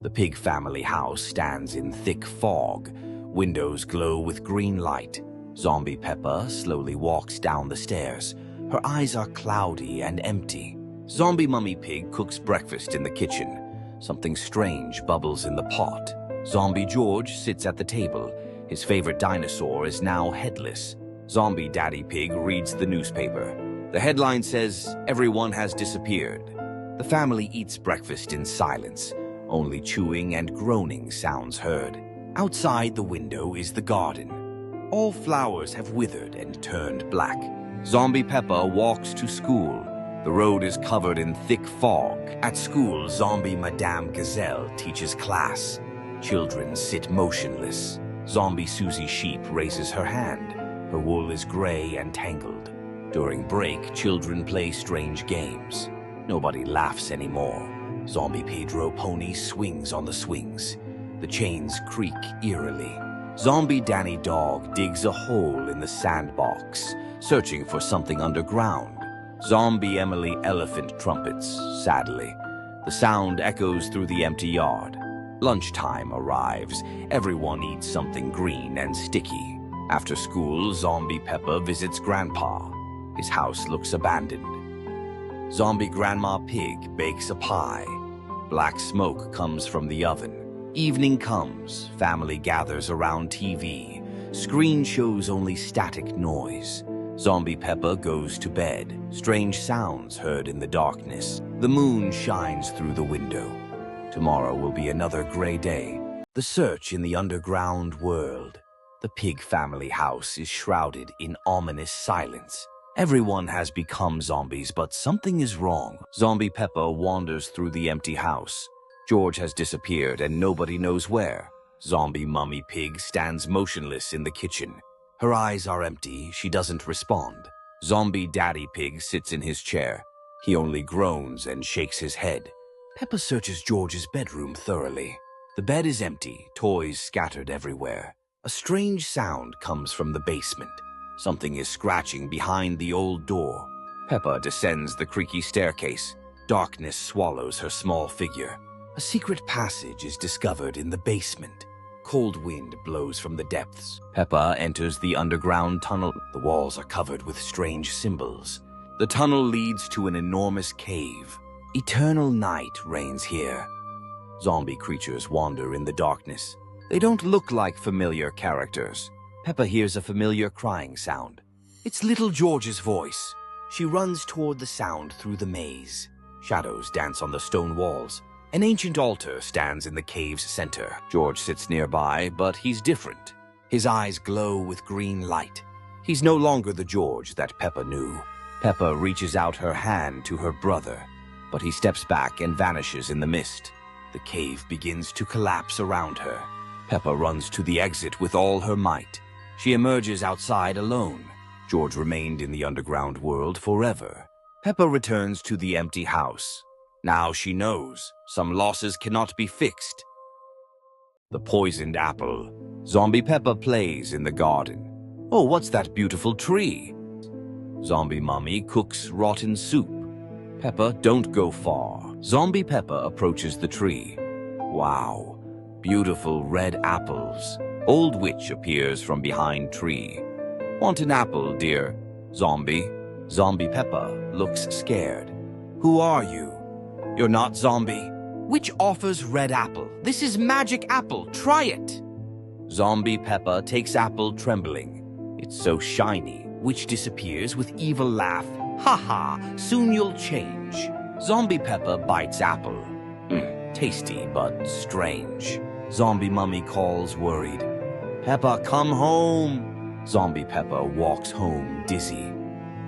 The Pig family house stands in thick fog. Windows glow with green light. Zombie Peppa slowly walks down the stairs. Her eyes are cloudy and empty. Zombie Mummy Pig cooks breakfast in the kitchen. Something strange bubbles in the pot. Zombie George sits at the table. His favorite dinosaur is now headless. Zombie Daddy Pig reads the newspaper. The headline says, "Everyone has disappeared." The family eats breakfast in silence. Only chewing and groaning sounds heard. Outside the window is the garden. All flowers have withered and turned black. Zombie Peppa walks to school. The road is covered in thick fog. At school, Zombie Madame Gazelle teaches class. Children sit motionless. Zombie Susie Sheep raises her hand. Her wool is gray and tangled. During break, children play strange games. Nobody laughs anymore. Zombie Pedro Pony swings on the swings. The chains creak eerily. Zombie Danny Dog digs a hole in the sandbox, searching for something underground. Zombie Emily Elephant trumpets, sadly. The sound echoes through the empty yard. Lunchtime arrives. Everyone eats something green and sticky. After school, Zombie Peppa visits Grandpa. His house looks abandoned. Zombie Grandma Pig bakes a pie. Black smoke comes from the oven. Evening comes. Family gathers around TV. Screen shows only static noise. Zombie Peppa goes to bed. Strange sounds heard in the darkness. The moon shines through the window. Tomorrow will be another gray day. The search in the underground world. The Pig family house is shrouded in ominous silence. Everyone has become zombies, but something is wrong. Zombie Peppa wanders through the empty house. George has disappeared and nobody knows where. Zombie Mummy Pig stands motionless in the kitchen. Her eyes are empty. She doesn't respond. Zombie Daddy Pig sits in his chair. He only groans and shakes his head. Peppa searches George's bedroom thoroughly. The bed is empty, toys scattered everywhere. A strange sound comes from the basement. Something is scratching behind the old door. Peppa descends the creaky staircase. Darkness swallows her small figure. A secret passage is discovered in the basement. Cold wind blows from the depths. Peppa enters the underground tunnel. The walls are covered with strange symbols. The tunnel leads to an enormous cave. Eternal night reigns here. Zombie creatures wander in the darkness. They don't look like familiar characters. Peppa hears a familiar crying sound. It's little George's voice. She runs toward the sound through the maze. Shadows dance on the stone walls. An ancient altar stands in the cave's center. George sits nearby, but he's different. His eyes glow with green light. He's no longer the George that Peppa knew. Peppa reaches out her hand to her brother, but he steps back and vanishes in the mist. The cave begins to collapse around her. Peppa runs to the exit with all her might. She emerges outside alone. George remained in the underground world forever. Peppa returns to the empty house. Now she knows some losses cannot be fixed. The poisoned apple. Zombie Peppa plays in the garden. Oh, what's that beautiful tree? Zombie Mummy cooks rotten soup. Peppa, don't go far. Zombie Peppa approaches the tree. Wow, beautiful red apples. Old witch appears from behind tree. Want an apple, dear? Zombie. Zombie Peppa looks scared. Who are you? You're not zombie. Witch offers red apple. This is magic apple. Try it. Zombie Peppa takes apple trembling. It's so shiny. Witch disappears with evil laugh. Ha ha, soon you'll change. Zombie Peppa bites apple. Tasty but strange. Zombie Mummy calls worried. Peppa, come home. Zombie Peppa walks home dizzy.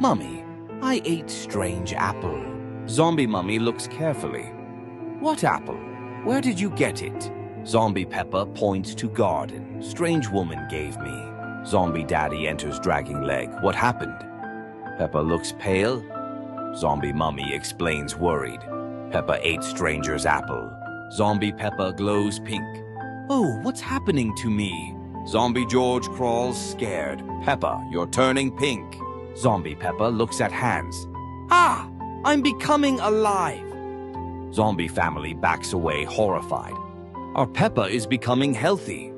Mummy, I ate strange apple. Zombie Mummy looks carefully. What apple? Where did you get it? Zombie Peppa points to garden. Strange woman gave me. Zombie Daddy enters dragging leg. What happened? Peppa looks pale. Zombie Mummy explains worried. Peppa ate stranger's apple. Zombie Peppa glows pink. Oh, what's happening to me? Zombie George crawls scared. Peppa, you're turning pink. Zombie Peppa looks at hands. Ah, I'm becoming alive. Zombie family backs away horrified. Our Peppa is becoming healthy.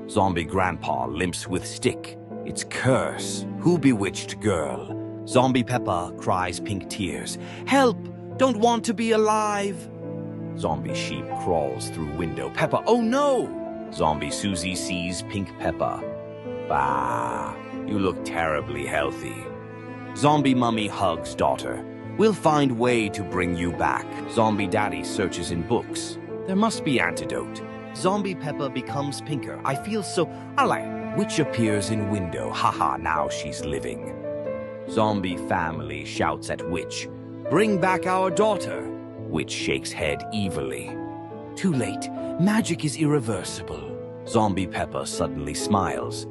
Zombie Grandpa limps with stick. It's curse. Who bewitched girl? Zombie Peppa cries pink tears. Help! Don't want to be alive! Zombie Sheep crawls through window. Peppa, oh no! Zombie Susie sees pink Peppa. Bah, you look terribly healthy. Zombie Mummy hugs daughter. We'll find way to bring you back. Zombie Daddy searches in books. There must be antidote. Zombie Peppa becomes pinker. I feel so alive. Witch appears in window. Haha, now she's living. Zombie family shouts at Witch. Bring back our daughter. Witch shakes head evilly. Too late. Magic is irreversible. Zombie Peppa suddenly smiles.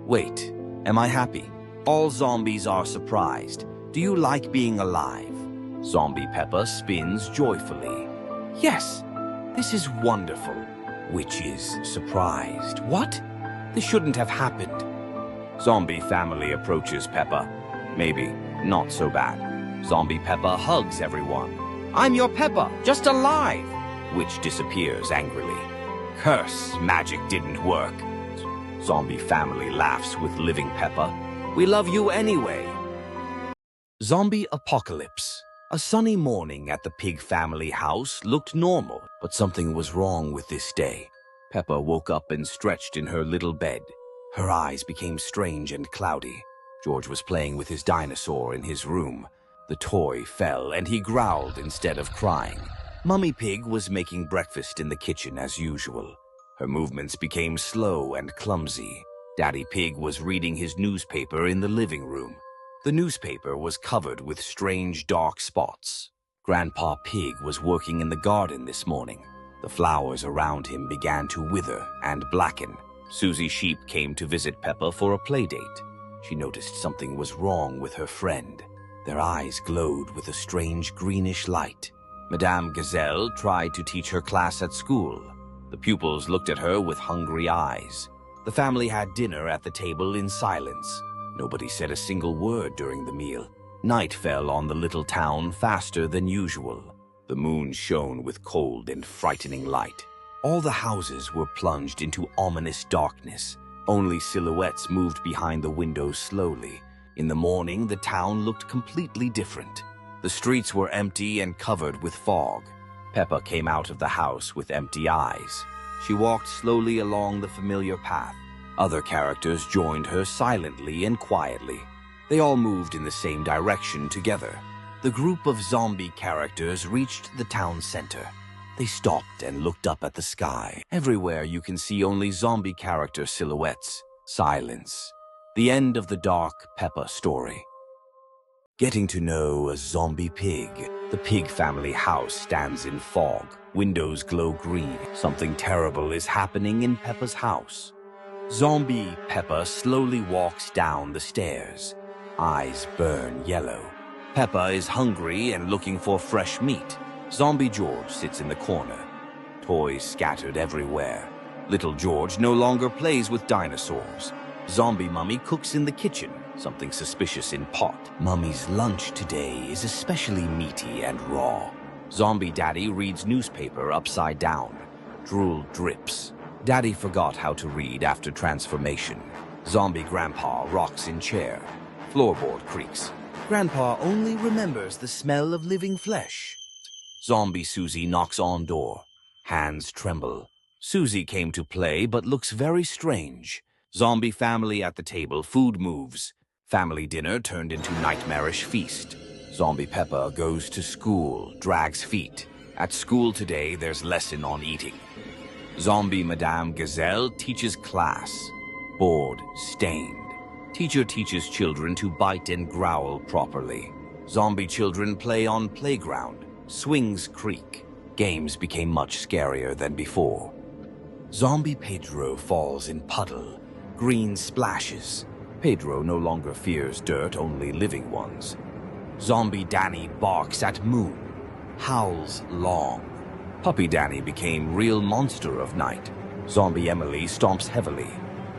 Wait, am I happy? All zombies are surprised. Do you like being alive? Zombie Peppa spins joyfully. Yes, this is wonderful. Witch is surprised. What? This shouldn't have happened. Zombie family approaches Peppa. Maybe not so bad. Zombie Peppa hugs everyone. I'm your Peppa, just alive. Witch disappears angrily. Curse, magic didn't work. Zombie family laughs with living Peppa. We love you anyway. Zombie apocalypse. A sunny morning at the Pig family house looked normal, but something was wrong with this day. Peppa woke up and stretched in her little bed. Her eyes became strange and cloudy. George was playing with his dinosaur in his room. The toy fell and he growled instead of crying. Mummy Pig was making breakfast in the kitchen as usual. Her movements became slow and clumsy. Daddy Pig was reading his newspaper in the living room. The newspaper was covered with strange dark spots. Grandpa Pig was working in the garden this morning. The flowers around him began to wither and blacken. Susie Sheep came to visit Peppa for a play date. She noticed something was wrong with her friend. Their eyes glowed with a strange greenish light. Madame Gazelle tried to teach her class at school. The pupils looked at her with hungry eyes. The family had dinner at the table in silence. Nobody said a single word during the meal. Night fell on the little town faster than usual. The moon shone with cold and frightening light. All the houses were plunged into ominous darkness. Only silhouettes moved behind the windows slowly. In the morning, the town looked completely different. The streets were empty and covered with fog. Peppa came out of the house with empty eyes. She walked slowly along the familiar path. Other characters joined her silently and quietly. They all moved in the same direction together. The group of zombie characters reached the town center. They stopped and looked up at the sky. Everywhere you can see only zombie character silhouettes. Silence. The end of the dark Peppa story. Getting to know a zombie pig. The Pig family house stands in fog. Windows glow green. Something terrible is happening in Peppa's house. Zombie Peppa slowly walks down the stairs. Eyes burn yellow. Peppa is hungry and looking for fresh meat. Zombie George sits in the corner. Toys scattered everywhere. Little George no longer plays with dinosaurs. Zombie Mummy cooks in the kitchen, something suspicious in pot. Mummy's lunch today is especially meaty and raw. Zombie Daddy reads newspaper upside down. Drool drips. Daddy forgot how to read after transformation. Zombie Grandpa rocks in chair. Floorboard creaks. Grandpa only remembers the smell of living flesh. Zombie Susie knocks on door. Hands tremble. Susie came to play but looks very strange. Zombie family at the table, food moves. Family dinner turned into nightmarish feast. Zombie Peppa goes to school, drags feet. At school today, there's lesson on eating. Zombie Madame Gazelle teaches class. Bored, stained. Teacher teaches children to bite and growl properly. Zombie children play on playground. Swings creak. Games became much scarier than before. Zombie Pedro falls in puddle. Green splashes. Pedro no longer fears dirt, only living ones. Zombie Danny barks at moon. Howls long. Puppy Danny became real monster of night. Zombie Emily stomps heavily.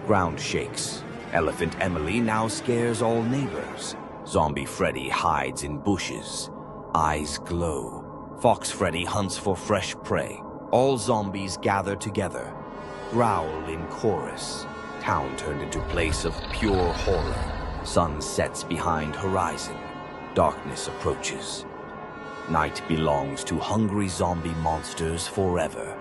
Ground shakes. Elephant Emily now scares all neighbors. Zombie Freddy hides in bushes. Eyes glow. Fox Freddy hunts for fresh prey. All zombies gather together, growl in chorus. Town turned into a place of pure horror. Sun sets behind horizon. Darkness approaches. Night belongs to hungry zombie monsters forever.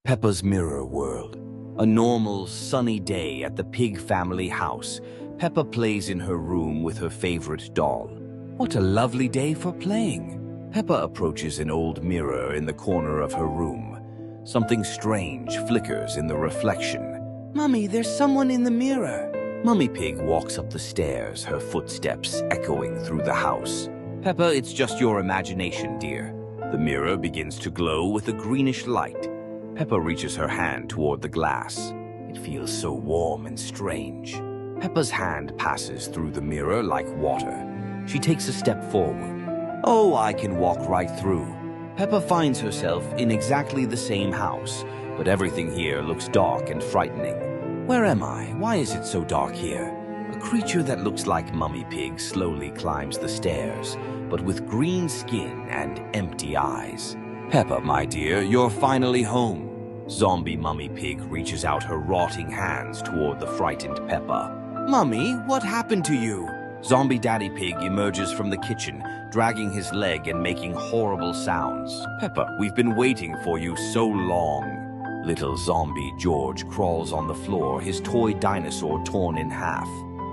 Peppa's Mirror World. A normal, sunny day at the Pig family house. Peppa plays in her room with her favorite doll. What a lovely day for playing. Peppa approaches an old mirror in the corner of her room. Something strange flickers in the reflection. Mummy, there's someone in the mirror. Mummy Pig walks up the stairs, her footsteps echoing through the house. Peppa, it's just your imagination, dear. The mirror begins to glow with a greenish light. Peppa reaches her hand toward the glass. It feels so warm and strange. Peppa's hand passes through the mirror like water. She takes a step forward. Oh, I can walk right through. Peppa finds herself in exactly the same house, but everything here looks dark and frightening. Where am I? Why is it so dark here? A creature that looks like Mummy Pig slowly climbs the stairs, but with green skin and empty eyes. Peppa, my dear, you're finally home. Zombie Mummy Pig reaches out her rotting hands toward the frightened Peppa. Mummy, what happened to you? Zombie Daddy Pig emerges from the kitchen, dragging his leg and making horrible sounds. Peppa, we've been waiting for you so long. Little zombie George crawls on the floor, his toy dinosaur torn in half.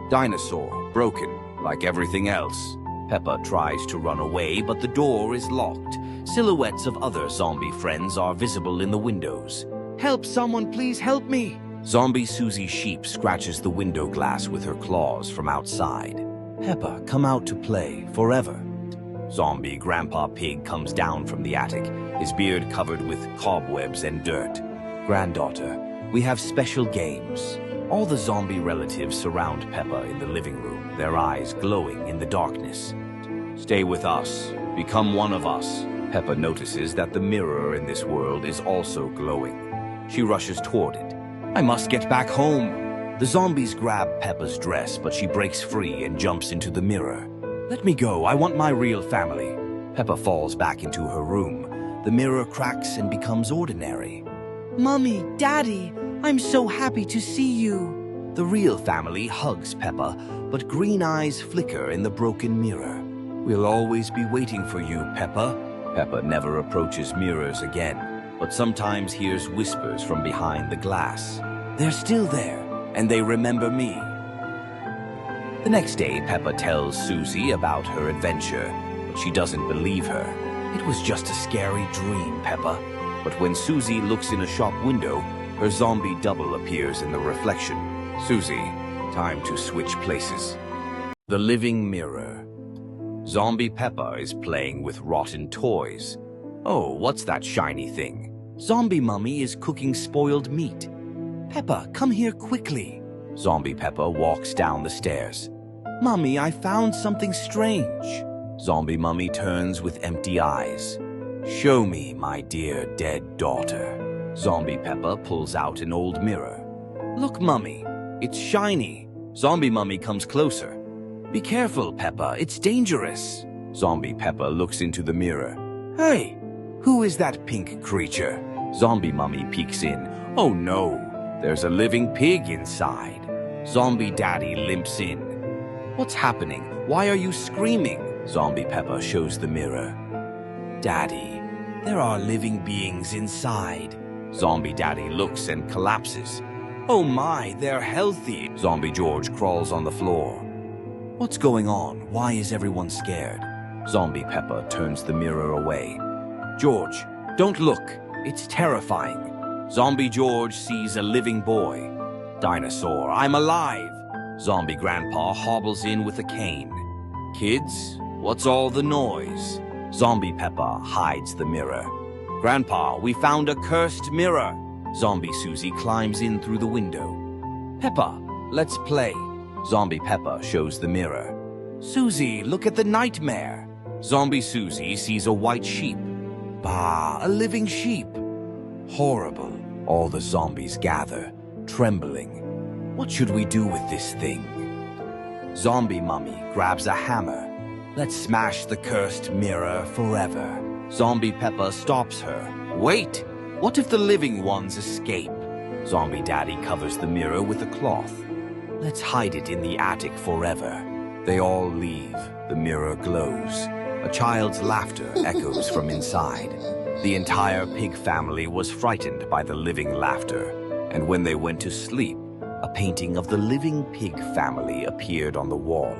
Dinosaur, broken, like everything else. Peppa tries to run away, but the door is locked. Silhouettes of other zombie friends are visible in the windows. Help, someone, please help me! Zombie Susie Sheep scratches the window glass with her claws from outside. Peppa, come out to play, forever. Zombie Grandpa Pig comes down from the attic, his beard covered with cobwebs and dirt. Granddaughter, we have special games. All the zombie relatives surround Peppa in the living room, their eyes glowing in the darkness. Stay with us. Become one of us. Peppa notices that the mirror in this world is also glowing. She rushes toward it. I must get back home. The zombies grab Peppa's dress, but she breaks free and jumps into the mirror. Let me go, I want my real family. Peppa falls back into her room. The mirror cracks and becomes ordinary. Mummy, Daddy, I'm so happy to see you. The real family hugs Peppa, but green eyes flicker in the broken mirror. We'll always be waiting for you, Peppa. Peppa never approaches mirrors again, but sometimes hears whispers from behind the glass. They're still there. And they remember me. The next day, Peppa tells Susie about her adventure, but she doesn't believe her. It was just a scary dream, Peppa. But when Susie looks in a shop window, her zombie double appears in the reflection. Susie, time to switch places. The living mirror. Zombie Peppa is playing with rotten toys. Oh, what's that shiny thing? Zombie Mummy is cooking spoiled meat. Peppa, come here quickly. Zombie Peppa walks down the stairs. Mummy, I found something strange. Zombie Mummy turns with empty eyes. Show me, my dear dead daughter. Zombie Peppa pulls out an old mirror. Look, Mummy, it's shiny. Zombie Mummy comes closer. Be careful, Peppa, it's dangerous. Zombie Peppa looks into the mirror. Hey, who is that pink creature? Zombie Mummy peeks in. Oh no, there's a living pig inside. Zombie Daddy limps in. What's happening? Why are you screaming? Zombie Peppa shows the mirror. Daddy, there are living beings inside. Zombie Daddy looks and collapses. Oh my, they're healthy. Zombie George crawls on the floor. What's going on? Why is everyone scared? Zombie Peppa turns the mirror away. George, don't look. It's terrifying. Zombie George sees a living boy. Dinosaur, I'm alive. Zombie Grandpa hobbles in with a cane. Kids, what's all the noise? Zombie Peppa hides the mirror. Grandpa, we found a cursed mirror. Zombie Susie climbs in through the window. Peppa, let's play. Zombie Peppa shows the mirror. Susie, look at the nightmare. Zombie Susie sees a white sheep. Bah, a living sheep. Horrible. All the zombies gather, trembling. What should we do with this thing? Zombie Mummy grabs a hammer. Let's smash the cursed mirror forever. Zombie Peppa stops her. Wait! What if the living ones escape? Zombie Daddy covers the mirror with a cloth. Let's hide it in the attic forever. They all leave. The mirror glows. A child's laughter echoes from inside. The entire pig family was frightened by the living laughter, and when they went to sleep, a painting of the living pig family appeared on the wall.